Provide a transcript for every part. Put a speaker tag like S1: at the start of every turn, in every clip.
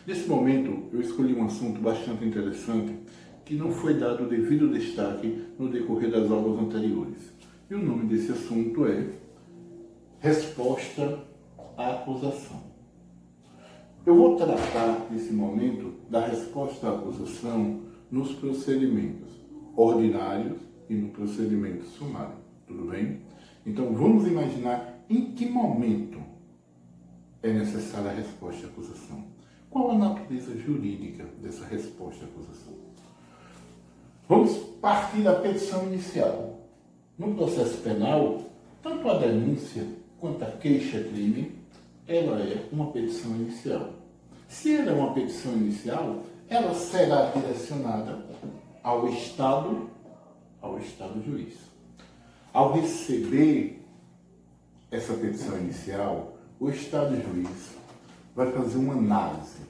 S1: Nesse momento, eu escolhi um assunto bastante interessante que não foi dado devido destaque no decorrer das aulas anteriores. E o nome desse assunto é Resposta à Acusação. Eu vou tratar nesse momento da resposta à acusação nos procedimentos ordinários e no procedimento sumário. Tudo bem? Então vamos imaginar em que momento é necessária a resposta à acusação. Qual a natureza jurídica dessa resposta à acusação? Vamos partir da petição inicial. No processo penal, tanto a denúncia quanto a queixa-crime, ela é uma petição inicial. Se ela é uma petição inicial, ela será direcionada ao Estado juiz. Ao receber essa petição inicial, o Estado juiz vai fazer uma análise.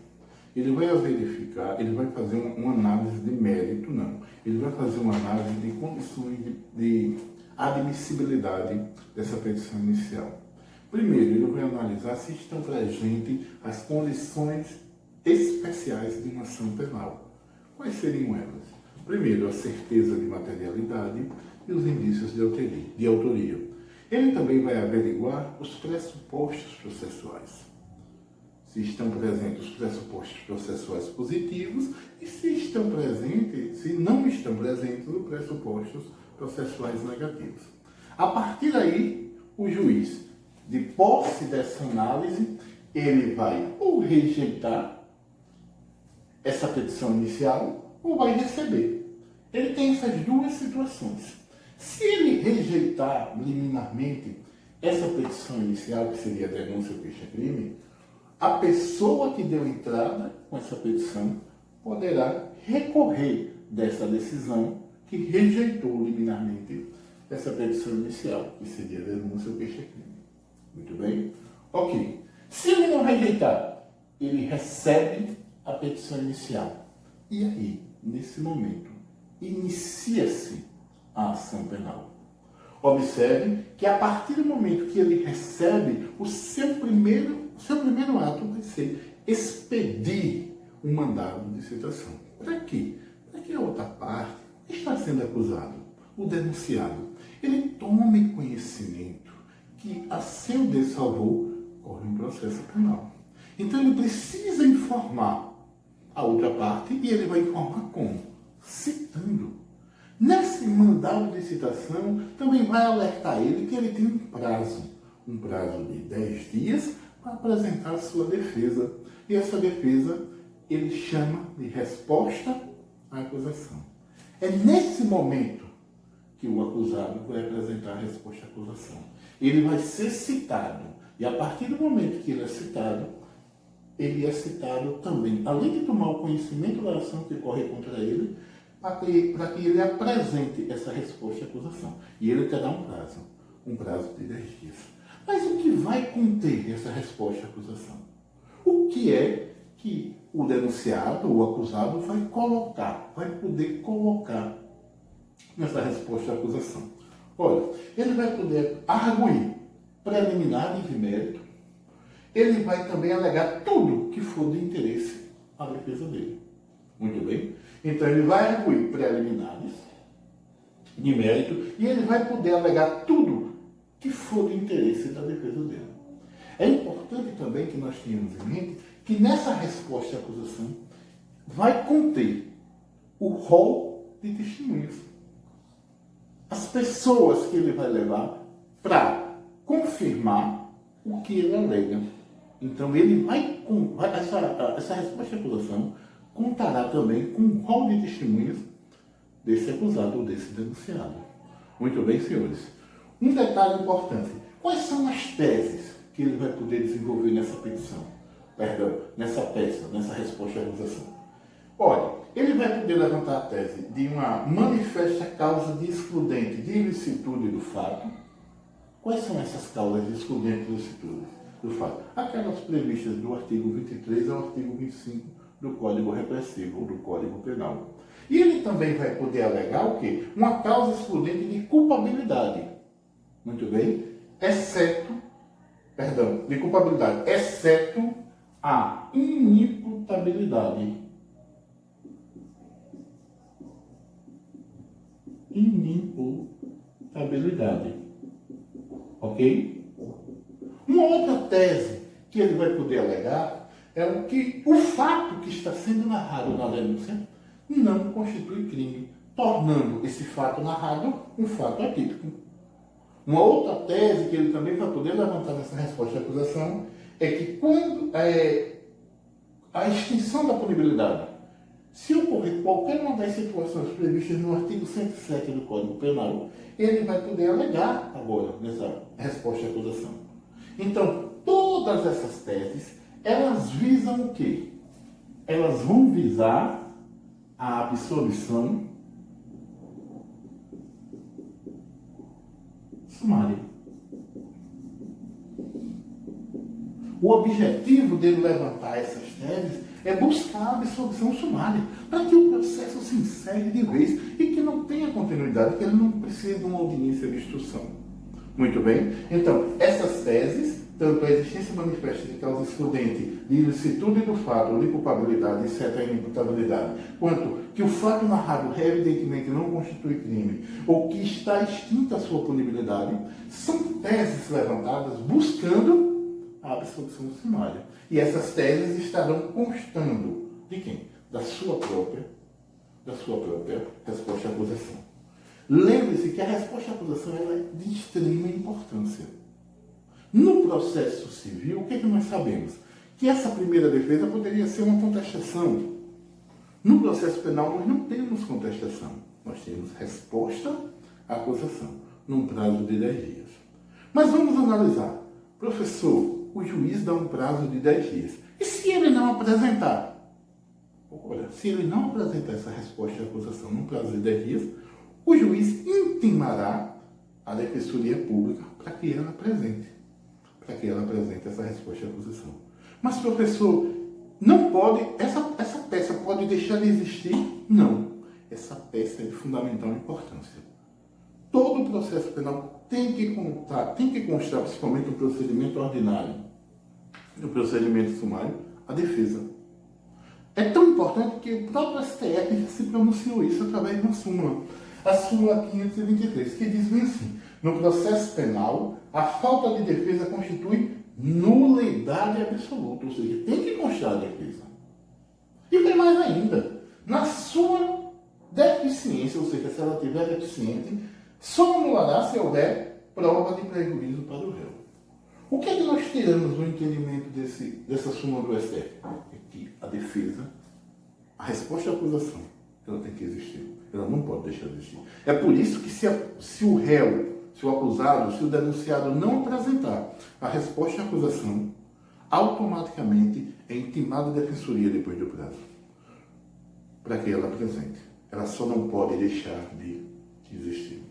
S1: Ele vai verificar, ele vai fazer uma análise de mérito, não. Ele vai fazer uma análise de condições de admissibilidade dessa petição inicial. Primeiro, ele vai analisar se estão presentes as condições especiais de uma ação penal. Quais seriam elas? Primeiro, a certeza de materialidade e os indícios de autoria. Ele também vai averiguar os pressupostos processuais. Se estão presentes os pressupostos processuais positivos e se não estão presentes os pressupostos processuais negativos. A partir daí, o juiz, de posse dessa análise, ele vai ou rejeitar essa petição inicial ou vai receber. Ele tem essas duas situações. Se ele rejeitar liminarmente essa petição inicial, que seria a denúncia ou queixa-crime, a pessoa que deu entrada com essa petição poderá recorrer dessa decisão que rejeitou liminarmente essa petição inicial, que seria a denúncia ou queixa-crime. Muito bem? Ok. Se ele não rejeitar, ele recebe a petição inicial. E aí, nesse momento, inicia-se a ação penal. Observe que a partir do momento que ele recebe, o seu primeiro ato vai ser expedir um mandado de citação. Para quê? Para que a outra parte está sendo acusado, o denunciado, ele tome conhecimento que a seu desfavor corre um processo penal. Então ele precisa informar a outra parte e ele vai informar como? Citando. Nesse mandado de citação também vai alertar ele que ele tem um prazo de 10 dias para apresentar a sua defesa. E essa defesa ele chama de resposta à acusação. É nesse momento que o acusado vai apresentar a resposta à acusação. Ele vai ser citado. E a partir do momento que ele é citado também, além de tomar o conhecimento da ação que ocorre contra ele, para que ele apresente essa resposta à acusação. E ele terá um prazo de 10 dias. Mas o que vai conter essa resposta à acusação? O que é que o denunciado, o acusado, vai poder colocar nessa resposta à acusação? Olha, ele vai poder arguir preliminares de mérito, ele vai também alegar tudo que for de interesse à defesa dele. Muito bem? Então ele vai arguir preliminares de mérito e ele vai poder alegar tudo que for de interesse da defesa dele. É importante também que nós tenhamos em mente que nessa resposta à acusação vai conter o rol de testemunhas. As pessoas que ele vai levar para confirmar o que ele alega. Então ele essa resposta à acusação contará também com um rol de testemunhas desse acusado ou desse denunciado. Muito bem, senhores. Um detalhe importante. Quais são as teses que ele vai poder desenvolver nessa petição? Nessa peça, nessa resposta à acusação? Olha, ele vai poder levantar a tese de uma manifesta causa de excludente de ilicitude do fato. Quais são essas causas de excludente de ilicitude do fato? Aquelas previstas do artigo 23 ao artigo 25 do Código Repressivo ou do Código Penal. E ele também vai poder alegar o quê? Uma causa excludente de culpabilidade. Muito bem? Exceto a inimputabilidade inimputabilidade. Inimputabilidade. Ok? Uma outra tese que ele vai poder alegar é o que o fato que está sendo narrado na denúncia não constitui crime, tornando esse fato narrado um fato atípico. Uma outra tese que ele também vai poder levantar nessa resposta à acusação é que quando a extinção da punibilidade, se ocorrer qualquer uma das situações previstas no artigo 107 do Código Penal, ele vai poder alegar agora nessa resposta à acusação. Então, todas essas teses, elas visam o quê? Elas vão visar a absolvição sumária. O objetivo dele levantar essas teses é buscar a absolvição sumária, para que o processo se encerre de vez e que não tenha continuidade, que ele não precise de uma audiência de instrução. Muito bem? Então, essas teses, tanto a existência manifesta de causa excludente, de ilicitude do fato ou de culpabilidade, exceto a inimputabilidade, quanto que o fato narrado evidentemente não constitui crime, ou que está extinta a sua punibilidade, são teses levantadas buscando a absolvição sumária. E essas teses estarão constando de quem? Da sua própria resposta à acusação. Lembre-se que a resposta à acusação é de extrema importância. No processo civil, o que nós sabemos? Que essa primeira defesa poderia ser uma contestação. No processo penal, nós não temos contestação. Nós temos resposta à acusação, num prazo de 10 dias. Mas vamos analisar. Professor, o juiz dá um prazo de 10 dias. E se ele não apresentar? Olha, se ele não apresentar essa resposta à acusação num prazo de 10 dias, o juiz intimará a Defensoria Pública para que ela apresente essa resposta à acusação. Mas, professor, não pode, essa peça pode deixar de existir? Não. Essa peça é de fundamental importância. Todo o processo penal tem que constar, principalmente no procedimento ordinário, no procedimento sumário, a defesa. É tão importante que o próprio STF já se pronunciou isso através de uma súmula. A súmula 523, que diz bem assim: no processo penal, a falta de defesa constitui nulidade absoluta, ou seja, tem que constar a defesa. E tem mais ainda, na sua deficiência, ou seja, se ela estiver deficiente, só anulará se houver prova de prejuízo para o réu. O que é que nós tiramos no entendimento dessa súmula do STF? É que a defesa, a resposta à acusação, ela tem que existir. Ela não pode deixar de existir. É por isso que se o réu, se o acusado, se o denunciado não apresentar a resposta à acusação, automaticamente é intimada a defensoria depois do prazo, para que ela apresente. Ela só não pode deixar de existir.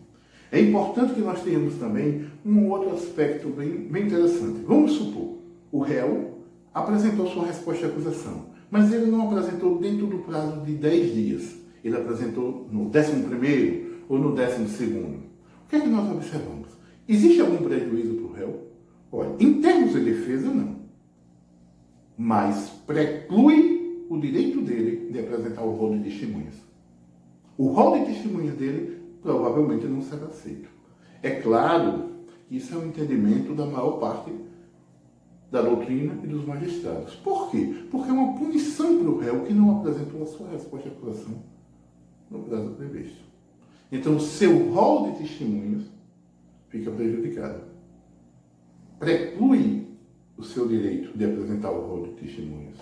S1: É importante que nós tenhamos também um outro aspecto bem interessante. Vamos supor, o réu apresentou sua resposta à acusação, mas ele não apresentou dentro do prazo de 10 dias. Ele apresentou no 11º ou no 12º. O que é que nós observamos? Existe algum prejuízo para o réu? Olha, em termos de defesa, não. Mas preclui o direito dele de apresentar o rol de testemunhas. O rol de testemunhas dele provavelmente não será aceito. É claro que isso é um entendimento da maior parte da doutrina e dos magistrados. Por quê? Porque é uma punição para o réu que não apresentou a sua resposta à acusação no prazo previsto. Então, seu rol de testemunhas fica prejudicado. Preclui o seu direito de apresentar o rol de testemunhas.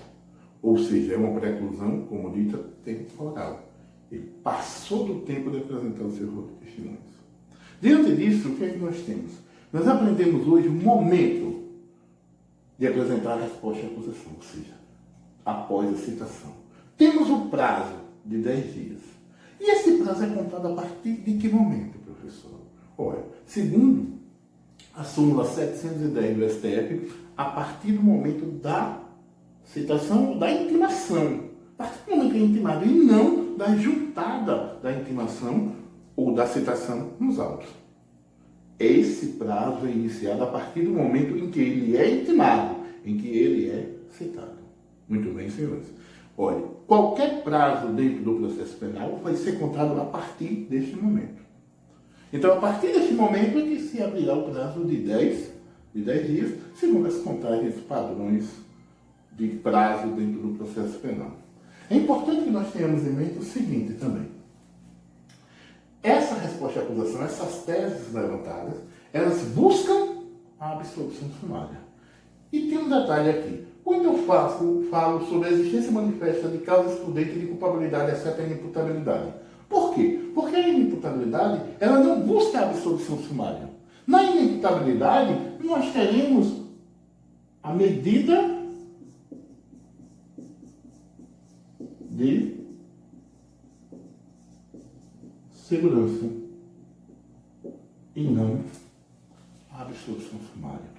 S1: Ou seja, é uma preclusão, como dita, temporal. Ele passou do tempo de apresentar o seu rol de testemunhas. Diante disso, o que é que nós temos? Nós aprendemos hoje o momento de apresentar a resposta à acusação, ou seja, após a citação. Temos o prazo de 10 dias. E esse prazo é contado a partir de que momento, professor? Olha, segundo a súmula 710 do STF, a partir do momento da citação ou da intimação. A partir do momento que é intimado, e não da juntada da intimação ou da citação nos autos. Esse prazo é iniciado a partir do momento em que ele é intimado, em que ele é citado. Muito bem, senhores. Olha, qualquer prazo dentro do processo penal vai ser contado a partir deste momento. Então, a partir deste momento é que se abrirá o prazo de 10 dias, segundo as contagens padrões de prazo dentro do processo penal. É importante que nós tenhamos em mente o seguinte também. Essa resposta à acusação, essas teses levantadas, elas buscam a absolvição sumária. E tem um detalhe aqui. Quando eu falo sobre a existência manifesta de causa excludente de culpabilidade, exceto a inimputabilidade. Por quê? Porque a inimputabilidade, ela não busca a absolvição sumária. Na inimputabilidade, nós teremos a medida de segurança e não a absolvição sumária.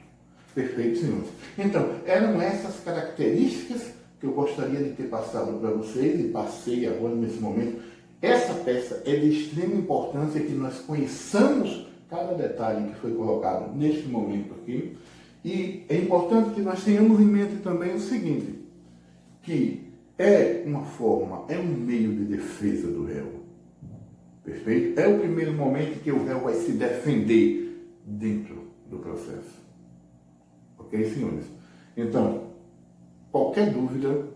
S1: Perfeito, senhores? Então, eram essas características que eu gostaria de ter passado para vocês e passei agora nesse momento. Essa peça é de extrema importância que nós conheçamos cada detalhe que foi colocado neste momento aqui. E é importante que nós tenhamos em mente também o seguinte, que é uma forma, é um meio de defesa do réu. Perfeito? É o primeiro momento que o réu vai se defender dentro do processo. Ok, senhores? Então, qualquer dúvida,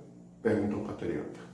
S1: pergunta ao patriota.